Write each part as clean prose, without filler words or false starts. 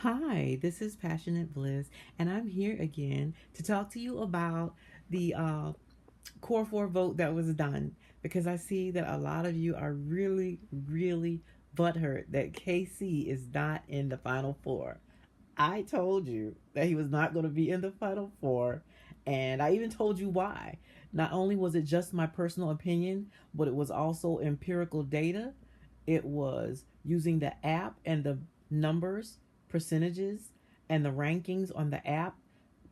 Hi, this is Passionate Bliss, and I'm here again to talk to you about the Core 4 vote that was done because I see that a lot of you are really butthurt that KC is not in the Final Four. I told you that he was not going to be in the Final Four, and I even told you why. Not only was it just my personal opinion, but it was also empirical data. It was using the app and the numbers, percentages, and the rankings on the app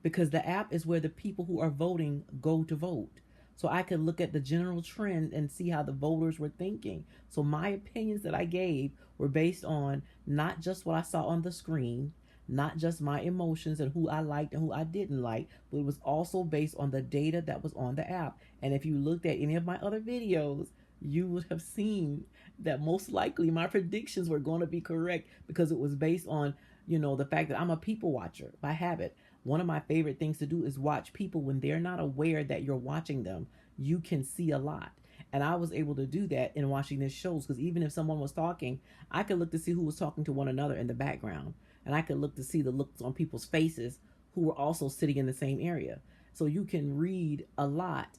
because the app is where the people who are voting go to vote. So I could look at the general trend and see how the voters were thinking. So my opinions that I gave were based on not just what I saw on the screen, not just my emotions and who I liked and who I didn't like, but it was also based on the data that was on the app. And if you looked at any of my other videos, you would have seen that most likely my predictions were going to be correct because it was based on, the fact that I'm a people watcher by habit. One of my favorite things to do is watch people when they're not aware that you're watching them. You can see a lot. And I was able to do that in watching these shows because even if someone was talking, I could look to see who was talking to one another in the background. And I could look to see the looks on people's faces who were also sitting in the same area. So you can read a lot,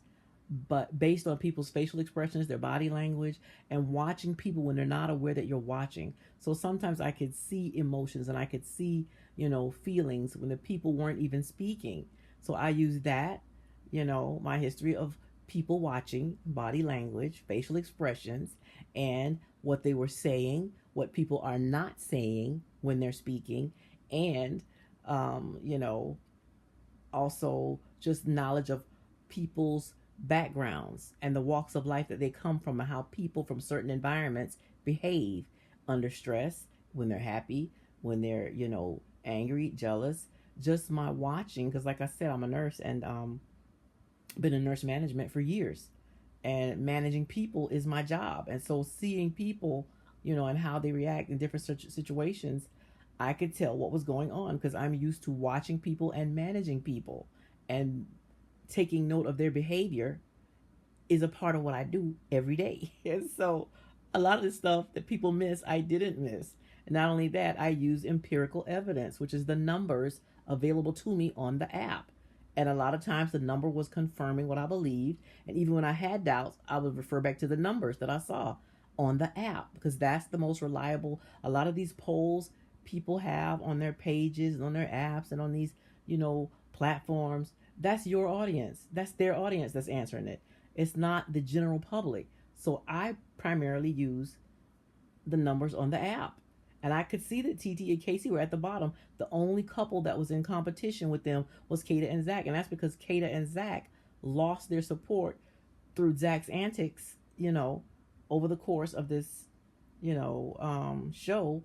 but based on people's facial expressions, their body language, and watching people when they're not aware that you're watching. So sometimes I could see emotions and I could see, feelings when the people weren't even speaking. So I use that, my history of people watching, body language, facial expressions, and what they were saying, what people are not saying when they're speaking, and, um, you know, also just knowledge of people's backgrounds and the walks of life that they come from and how people from certain environments behave under stress, when they're happy, when they're, angry, jealous. Just my watching, because like I said, I'm a nurse and been in nurse management for years. And managing people is my job. And so seeing people, and how they react in different situations, I could tell what was going on because I'm used to watching people and managing people. And taking note of their behavior is a part of what I do every day. And so a lot of the stuff that people miss, I didn't miss. And not only that, I use empirical evidence, which is the numbers available to me on the app. And a lot of times the number was confirming what I believed. And even when I had doubts, I would refer back to the numbers that I saw on the app because that's the most reliable. A lot of these polls people have on their pages and on their apps and on these, platforms, that's your audience. That's their audience that's answering it. It's not the general public. So I primarily use the numbers on the app. And I could see that TT and Casey were at the bottom. The only couple that was in competition with them was Kata and Zach. And that's because Kata and Zach lost their support through Zach's antics, over the course of this, show.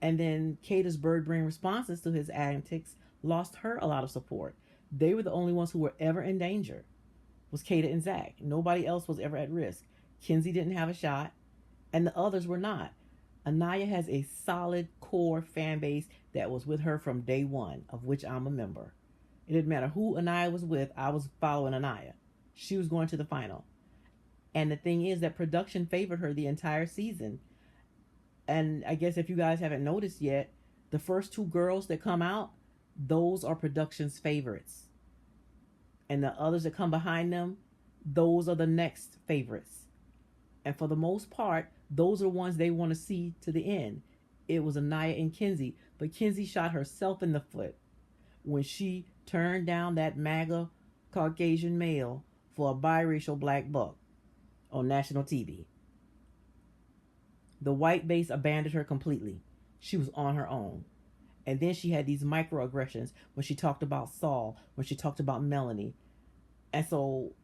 And then Kata's bird brain responses to his antics lost her a lot of support. They were the only ones who were ever in danger, was Kata and Zach. Nobody else was ever at risk. Kenzie didn't have a shot, and the others were not. Anaya has a solid core fan base that was with her from day one, of which I'm a member. It didn't matter who Anaya was with, I was following Anaya. She was going to the final. And the thing is that production favored her the entire season. And I guess if you guys haven't noticed yet, the first two girls that come out, those are production's favorites. And the others that come behind them, those are the next favorites. And for the most part, those are ones they want to see to the end. It was Anaya and Kenzie, but Kenzie shot herself in the foot when she turned down that MAGA Caucasian male for a biracial black buck on national TV. The white base abandoned her completely. She was on her own. And then she had these microaggressions when she talked about Saul, when she talked about Melanie. And so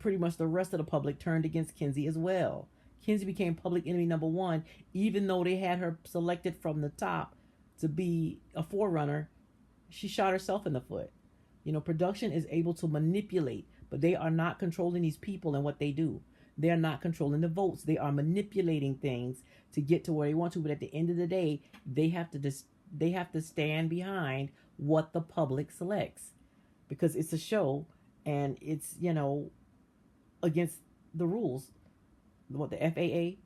pretty much the rest of the public turned against Kenzie as well. Kenzie became public enemy number one, even though they had her selected from the top to be a forerunner. She shot herself in the foot. Production is able to manipulate, but they are not controlling these people and what they do. They are not controlling the votes. They are manipulating things to get to where they want to. But at the end of the day, they have to stand behind what the public selects because it's a show and it's against the rules. What the FAA?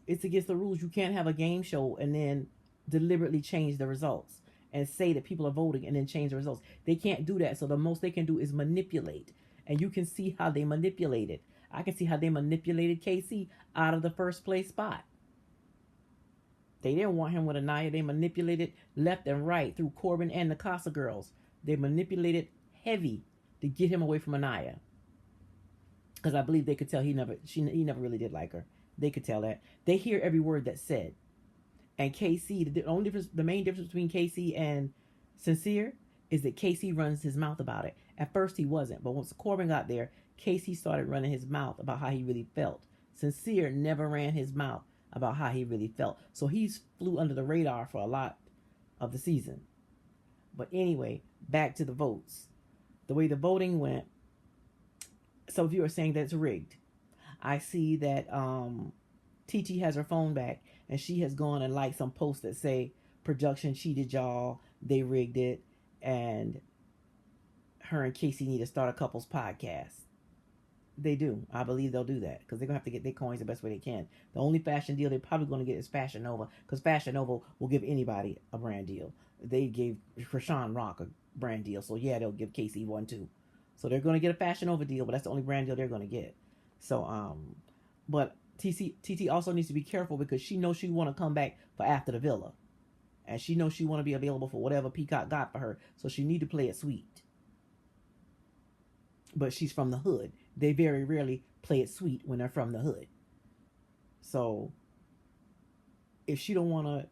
It's against the rules. You can't have a game show and then deliberately change the results and say that people are voting and then change the results. They can't do that. So the most they can do is manipulate. And you can see how they manipulated. I can see how they manipulated Casey out of the first place spot. They didn't want him with Anaya. They manipulated left and right through Corbin and the Casa girls. They manipulated heavy to get him away from Anaya. Because I believe they could tell he never really did like her. They could tell that. They hear every word that's said. And Casey, the main difference between Casey and Sincere is that Casey runs his mouth about it. At first he wasn't, but once Corbin got there, Casey started running his mouth about how he really felt. Sincere never ran his mouth about how he really felt. So he's flew under the radar for a lot of the season. But anyway, back to the votes. The way the voting went, some of you are saying that it's rigged. I see that TT has her phone back and she has gone and liked some posts that say production cheated y'all, they rigged it, and her and Casey need to start a couples podcast. They do. I believe they'll do that because they're going to have to get their coins the best way they can. The only fashion deal they're probably going to get is Fashion Nova because Fashion Nova will give anybody a brand deal. They gave Krishan Rock a brand deal, so yeah, they'll give Casey one too. So they're going to get a Fashion Nova deal, but that's the only brand deal they're going to get. So, but TT also needs to be careful because she knows she want to come back for After the Villa. And she knows she want to be available for whatever Peacock got for her. So she need to play it sweet. But she's from the hood. They very rarely play it sweet when they're from the hood. So if she don't want to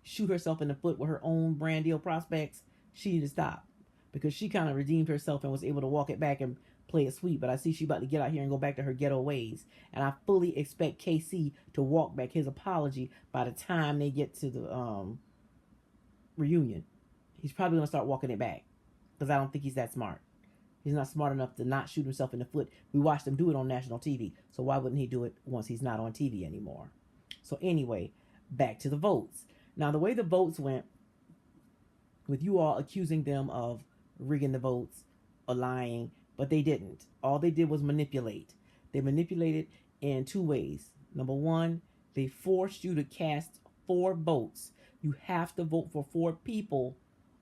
shoot herself in the foot with her own brand deal prospects, she need to stop. Because she kind of redeemed herself and was able to walk it back and play it sweet. But I see she about to get out here and go back to her ghetto ways. And I fully expect KC to walk back his apology by the time they get to the reunion. He's probably going to start walking it back. Because I don't think he's that smart. He's not smart enough to not shoot himself in the foot. We watched him do it on national TV. So why wouldn't he do it once he's not on TV anymore? So anyway, back to the votes. Now, the way the votes went, with you all accusing them of rigging the votes or lying, but they didn't. All they did was manipulate. They manipulated in two ways. Number one, they forced you to cast 4 votes. You have to vote for 4 people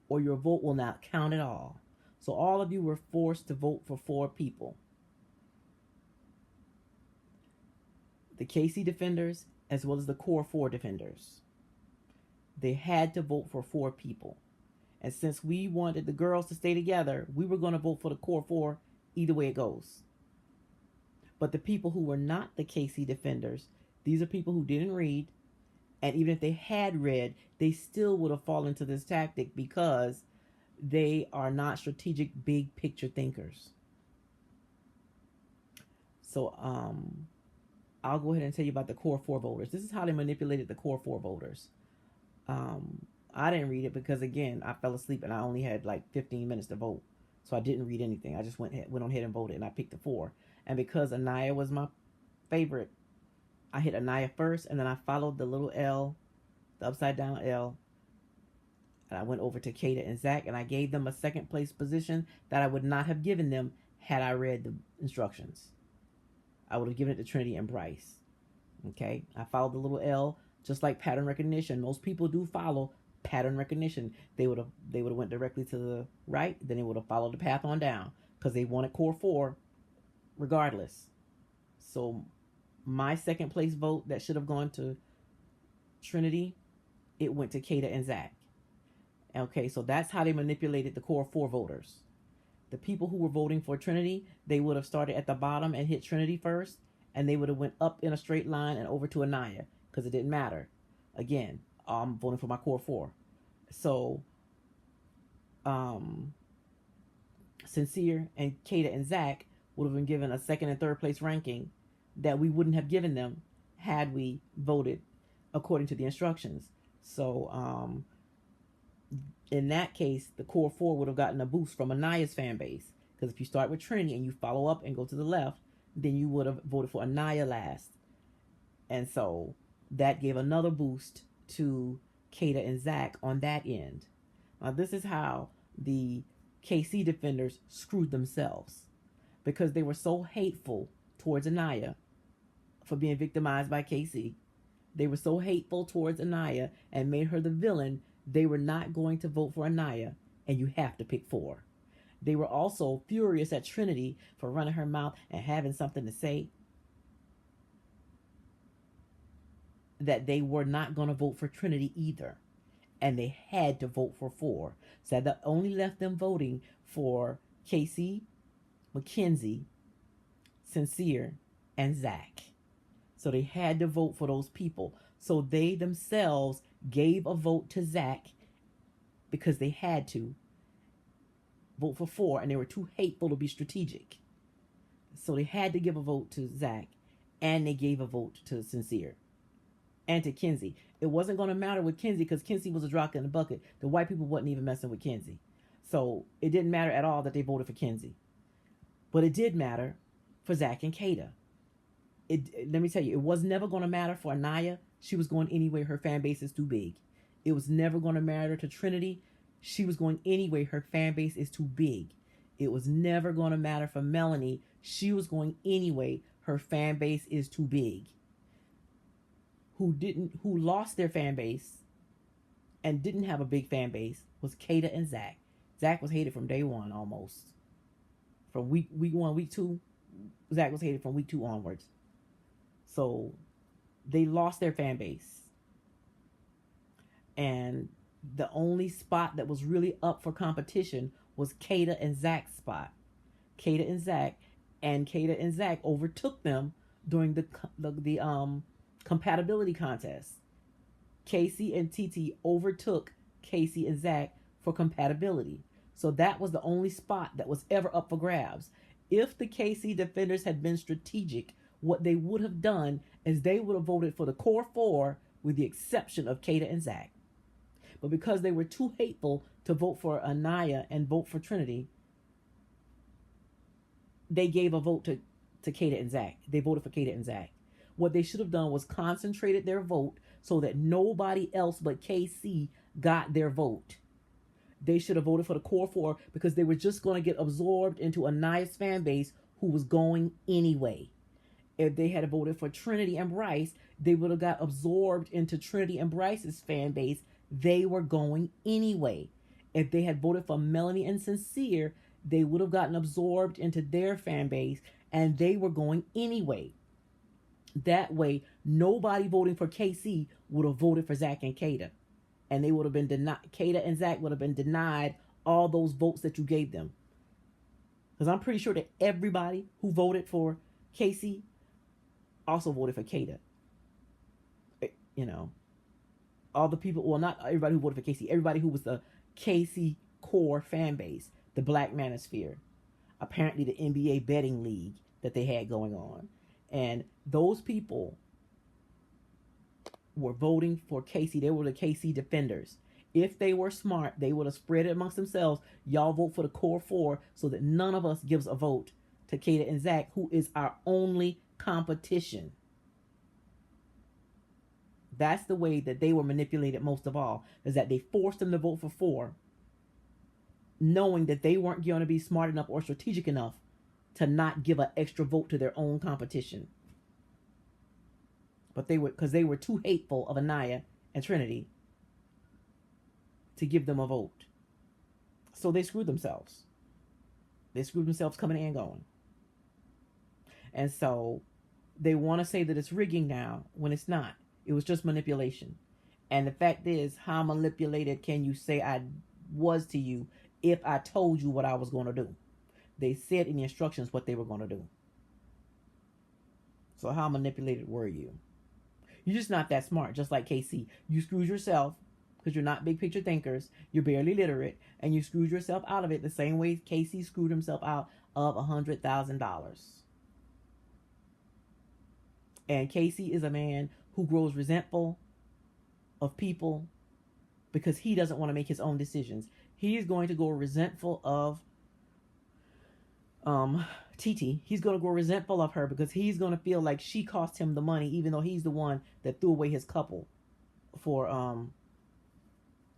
or your vote will not count at all. So all of you were forced to vote for 4 people. The KC defenders as well as the core 4 defenders. They had to vote for 4 people. And since we wanted the girls to stay together, we were going to vote for the core 4 either way it goes. But the people who were not the KC defenders, these are people who didn't read. And even if they had read, they still would have fallen into this tactic because they are not strategic, big picture thinkers. So I'll go ahead and tell you about the core 4 voters. This is how they manipulated the core 4 voters. I didn't read it because, again, I fell asleep and I only had like 15 minutes to vote. So I didn't read anything. I just went on ahead and voted, and I picked the 4. And because Anaya was my favorite, I hit Anaya first, and then I followed the little L, the upside down L, and I went over to Kata and Zach, and I gave them a second place position that I would not have given them had I read the instructions. I would have given it to Trinity and Bryce. Okay? I followed the little L, just like pattern recognition. Most people do follow pattern recognition. They would have went directly to the right, then they would have followed the path on down because they wanted core 4 regardless. So my second place vote that should have gone to Trinity, it went to Kata and Zach. Okay, so that's how they manipulated the core 4 voters. The people who were voting for Trinity, they would have started at the bottom and hit Trinity first, and they would have went up in a straight line and over to Anaya because it didn't matter. Again, I'm voting for my core 4. So, Sincere and Kata and Zach would have been given a second and third place ranking that we wouldn't have given them had we voted according to the instructions. So, in that case, the core 4 would have gotten a boost from Anaya's fan base. Because if you start with Trinity and you follow up and go to the left, then you would have voted for Anaya last. And so that gave another boost to Kata and Zach on that end. Now, this is how the KC defenders screwed themselves. Because they were so hateful towards Anaya for being victimized by KC. They were so hateful towards Anaya and made her the villain, they were not going to vote for Anaya, and you have to pick four. They were also furious at Trinity for running her mouth and having something to say, that they were not going to vote for Trinity either. And they had to vote for four. So that only left them voting for Casey, Mackenzie, Sincere, and Zach. So they had to vote for those people. So they themselves gave a vote to Zach because they had to vote for four, and they were too hateful to be strategic. So they had to give a vote to Zach, and they gave a vote to Sincere and to Kinsey. It wasn't going to matter with Kinsey because Kinsey was a drop in the bucket. The white people wasn't even messing with Kinsey. So it didn't matter at all that they voted for Kinsey. But it did matter for Zach and Kata. Let me tell you, it was never going to matter for Anaya. She was going anyway. Her fan base is too big. It was never going to matter to Trinity. She was going anyway. Her fan base is too big. It was never going to matter for Melanie. She was going anyway. Her fan base is too big. Who lost their fan base and didn't have a big fan base was Kata and Zach. Zach was hated from day one almost. From week one, week two, Zach was hated from week two onwards. So they lost their fan base. And the only spot that was really up for competition was Kata and Zach's spot. Kata and Zach overtook them during the compatibility contest. Casey and TT overtook Casey and Zach for compatibility. So that was the only spot that was ever up for grabs. If the KC defenders had been strategic, what they would have done is they would have voted for the core four with the exception of Kata and Zach. But because they were too hateful to vote for Anaya and vote for Trinity, they gave a vote to Kata and Zach. They voted for Kata and Zach. What they should have done was concentrated their vote so that nobody else but KC got their vote. They should have voted for the core four because they were just going to get absorbed into Anaya's fan base who was going anyway. If they had voted for Trinity and Bryce, they would have got absorbed into Trinity and Bryce's fan base. They were going anyway. If they had voted for Melanie and Sincere, they would have gotten absorbed into their fan base and they were going anyway. That way, nobody voting for KC would have voted for Zach and Kata. And they would have been denied. Kata and Zach would have been denied all those votes that you gave them. Because I'm pretty sure that everybody who voted for KC also voted for Kata. You know, all the people, well, not everybody who voted for KC, everybody who was the KC core fan base, the Black Manosphere, apparently the NBA betting league that they had going on. And those people were voting for KC. They were the KC defenders. If they were smart, they would have spread it amongst themselves. Y'all vote for the core four so that none of us gives a vote to Kata and Zach, who is our only competition. That's the way that they were manipulated most of all, is that they forced them to vote for four, knowing that they weren't going to be smart enough or strategic enough to not give an extra vote to their own competition. But they were, because they were too hateful of Anaya and Trinity to give them a vote. So they screwed themselves. They screwed themselves coming and going. And so they want to say that it's rigging now when it's not. It was just manipulation. And the fact is, how manipulated can you say I was to you if I told you what I was going to do? They said in the instructions what they were going to do. So how manipulated were you? You're just not that smart, just like KC. You screwed yourself because you're not big picture thinkers. You're barely literate, and you screwed yourself out of it the same way KC screwed himself out of $100,000. And KC is a man who grows resentful of people because he doesn't want to make his own decisions. He is going to grow resentful of TT. He's going to grow resentful of her because he's going to feel like she cost him the money, even though he's the one that threw away his couple for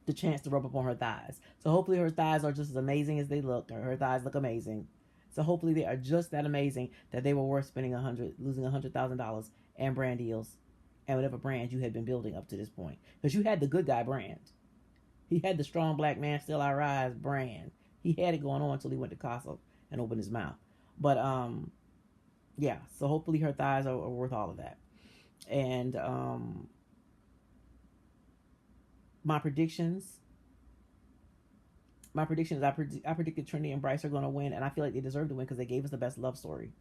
the chance to rub up on her thighs. So hopefully her thighs are just as amazing as they look. Her thighs look amazing. So hopefully they are just that amazing that they were worth spending losing $100,000 and brand deals and whatever brand you had been building up to this point. Because you had the good guy brand. He had the strong black man still I rise brand. He had it going on until he went to Casa and opened his mouth. But yeah, so hopefully her thighs are worth all of that. And my predictions. My predictions. I predicted Trinity and Bryce are going to win, and I feel like they deserve to win because they gave us the best love story.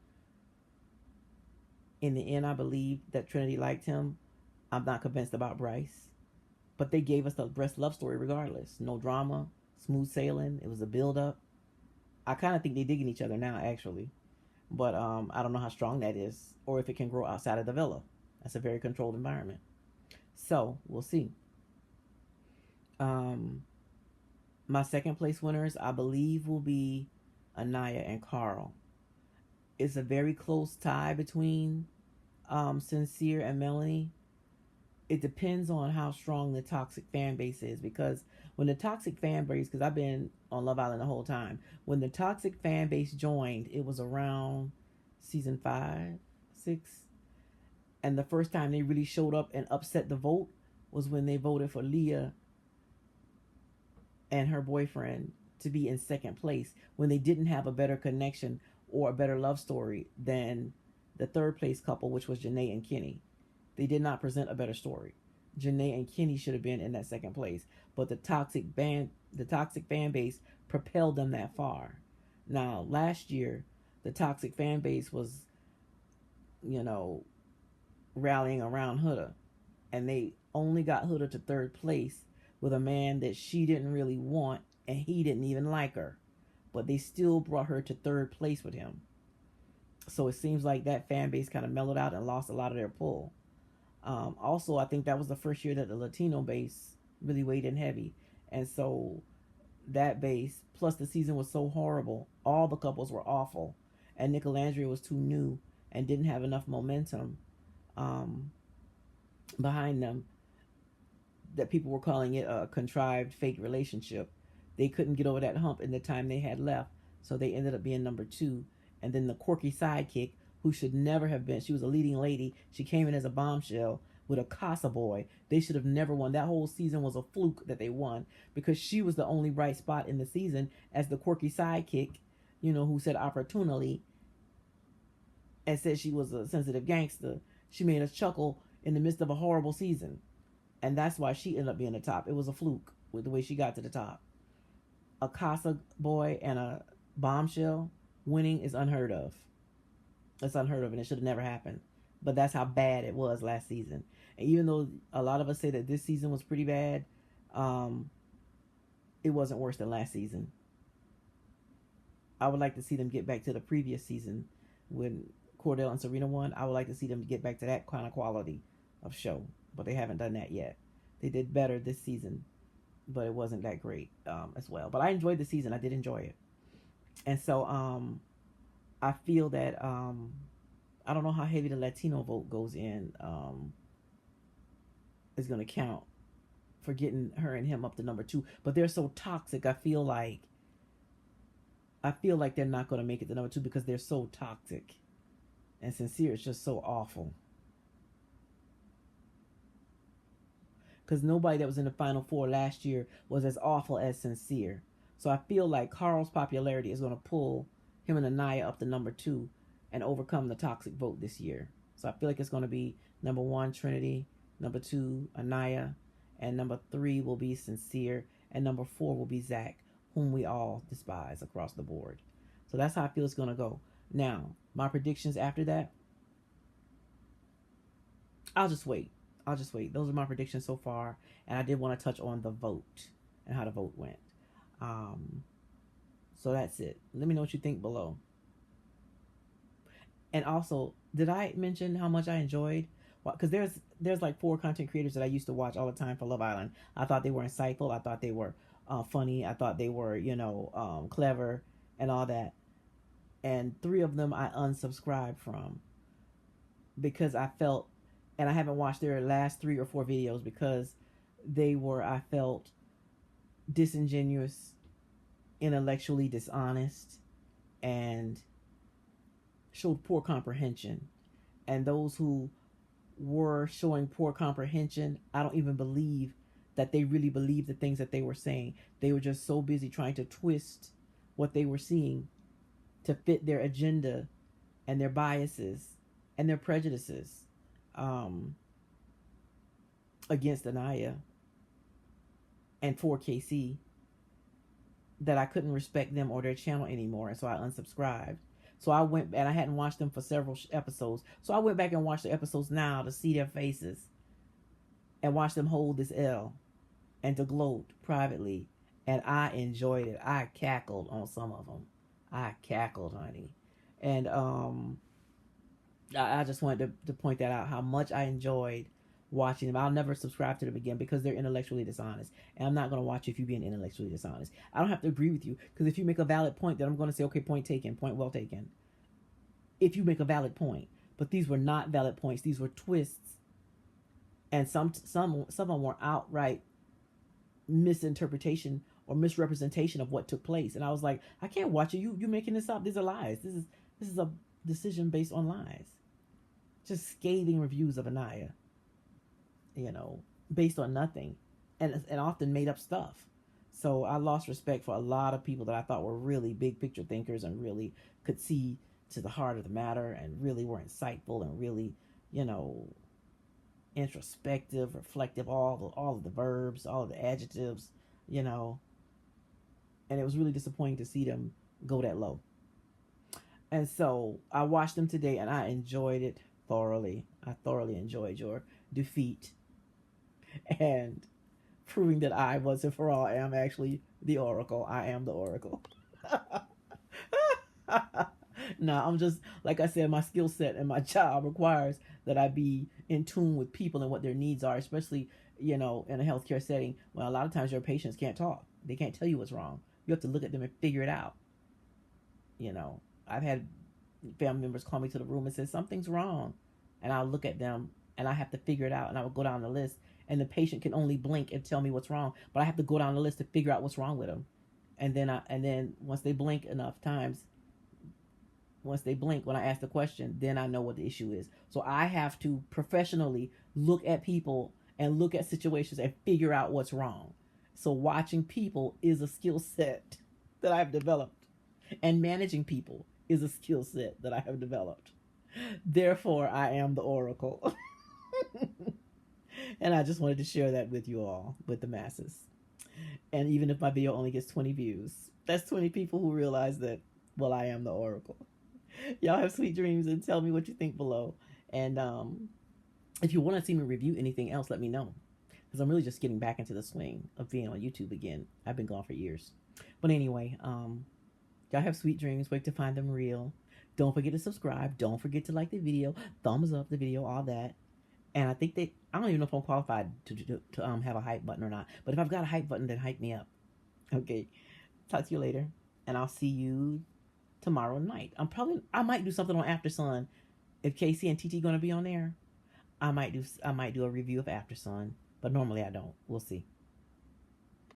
In the end, I believe that Trinity liked him. I'm not convinced about Bryce, but they gave us the best love story regardless. No drama, smooth sailing. It was a build up. I kind of think they're digging each other now, actually, but I don't know how strong that is, or if it can grow outside of the villa. That's a very controlled environment. So we'll see. My second place winners, I believe, will be Anaya and Carl. It's a very close tie between Sincere and Melanie. It depends on how strong the toxic fan base is, because when the toxic fan base, because I've been on Love Island the whole time, when the toxic fan base joined, it was around season 5, 6, and the first time they really showed up and upset the vote was when they voted for Leah and her boyfriend to be in second place, when they didn't have a better connection or a better love story than the third place couple, which was Janae and Kenny. They did not present a better story. Janae and Kenny should have been in that second place, but the toxic fan base propelled them that far. Now, last year, the toxic fan base was, rallying around Huda, and they only got Huda to third place with a man that she didn't really want, and he didn't even like her, but they still brought her to third place with him. So it seems like that fan base kind of mellowed out and lost a lot of their pull. Also, I think that was the first year that the Latino base really weighed in heavy, and so that base, plus the season was so horrible, all the couples were awful, and Nicolandria was too new and didn't have enough momentum behind them, that people were calling it a contrived fake relationship. They couldn't get over that hump in the time they had left, so they ended up being number 2. And then the quirky sidekick, who should never have been, she was a leading lady, she came in as a bombshell with a Casa boy. They should have never won. That whole season was a fluke that they won, because she was the only bright spot in the season as the quirky sidekick, who said opportunity and said she was a sensitive gangster. She made us chuckle in the midst of a horrible season, and that's why she ended up being the top. It was a fluke with the way she got to the top. A Casa boy and a bombshell winning is unheard of. It's unheard of, and it should have never happened. But that's how bad it was last season. And even though a lot of us say that this season was pretty bad, it wasn't worse than last season. I would like to see them get back to the previous season when Cordell and Serena won. I would like to see them get back to that kind of quality of show, but they haven't done that yet. They did better this season, but it wasn't that great as well. But I enjoyed the season. I did enjoy it. And so I feel that I don't know how heavy the Latino vote goes in, is going to count for getting her and him up to number 2. But they're so toxic. I feel like they're not going to make it to number 2 because they're so toxic. And Sincere is just so awful. Because nobody that was in the Final 4 last year was as awful as Sincere. So I feel like Carl's popularity is going to pull him and Anaya up to number 2 and overcome the toxic vote this year. So I feel like it's going to be number 1, Trinity, number 2, Anaya, and number 3 will be Sincere, and number 4 will be Zach, whom we all despise across the board. So that's how I feel it's going to go. Now, my predictions after that, I'll just wait. Those are my predictions so far, and I did want to touch on the vote and how the vote went. So that's it. Let me know what you think below. And also, did I mention how much I enjoyed? Because there's like 4 content creators that I used to watch all the time for Love Island. I thought they were insightful. I thought they were funny. I thought they were, clever and all that. And 3 of them I unsubscribed from because I felt, and I haven't watched their last 3 or 4 videos because they were, I felt, disingenuous, intellectually dishonest, and showed poor comprehension. And those who were showing poor comprehension. I don't even believe that they really believed the things that they were saying. They were just so busy trying to twist what they were seeing to fit their agenda and their biases and their prejudices um, against Anaya and for KC, that I couldn't respect them or their channel anymore, and so I unsubscribed. So I went, and I hadn't watched them for several episodes. So I went back and watched the episodes now to see their faces and watch them hold this L and to gloat privately. And I enjoyed it. I cackled on some of them. I cackled, honey. And I just wanted to point that out, how much I enjoyed watching them. I'll never subscribe to them again because they're intellectually dishonest. And I'm not going to watch if you're being intellectually dishonest. I don't have to agree with you, because if you make a valid point, then I'm going to say, okay, point taken, point well taken. If you make a valid point. But these were not valid points. These were twists. And some of them were outright misinterpretation or misrepresentation of what took place. And I was like, I can't watch it. You're making this up. These are lies. This is a decision based on lies. Just scathing reviews of Anaya, based on nothing, and often made up stuff. So I lost respect for a lot of people that I thought were really big picture thinkers and really could see to the heart of the matter and really were insightful and really, introspective, reflective, all of the verbs, all of the adjectives, and it was really disappointing to see them go that low. And so I watched them today and I enjoyed it thoroughly. I thoroughly enjoyed your defeat and proving that I, once and for all, am actually the Oracle. I am the Oracle. No, I'm just, like I said, my skill set and my job requires that I be in tune with people and what their needs are, especially, in a healthcare setting. Well, a lot of times your patients can't talk. They can't tell you what's wrong. You have to look at them and figure it out. I've had family members call me to the room and say something's wrong, and I'll look at them and I have to figure it out, and I will go down the list, and the patient can only blink and tell me what's wrong, but I have to go down the list to figure out what's wrong with them. And then once they blink enough times, when I ask the question, then I know what the issue is. So I have to professionally look at people and look at situations and figure out what's wrong. So watching people is a skill set that I've developed, and managing people is a skill set that I have developed. Therefore, I am the Oracle. And I just wanted to share that with you all, with the masses. And even if my video only gets 20 views, that's 20 people who realize that, well, I am the Oracle. Y'all have sweet dreams, and tell me what you think below. And if you want to see me review anything else, let me know, because I'm really just getting back into the swing of being on YouTube again. I've been gone for years. But anyway, y'all have sweet dreams. Wait to find them real. Don't forget to subscribe. Don't forget to like the video. Thumbs up the video, all that. And I think I don't even know if I'm qualified to have a hype button or not. But if I've got a hype button, then hype me up. Okay. Talk to you later. And I'll see you tomorrow night. I might do something on After Sun. If KC and TT going to be on there, I might do a review of After Sun. But normally I don't. We'll see.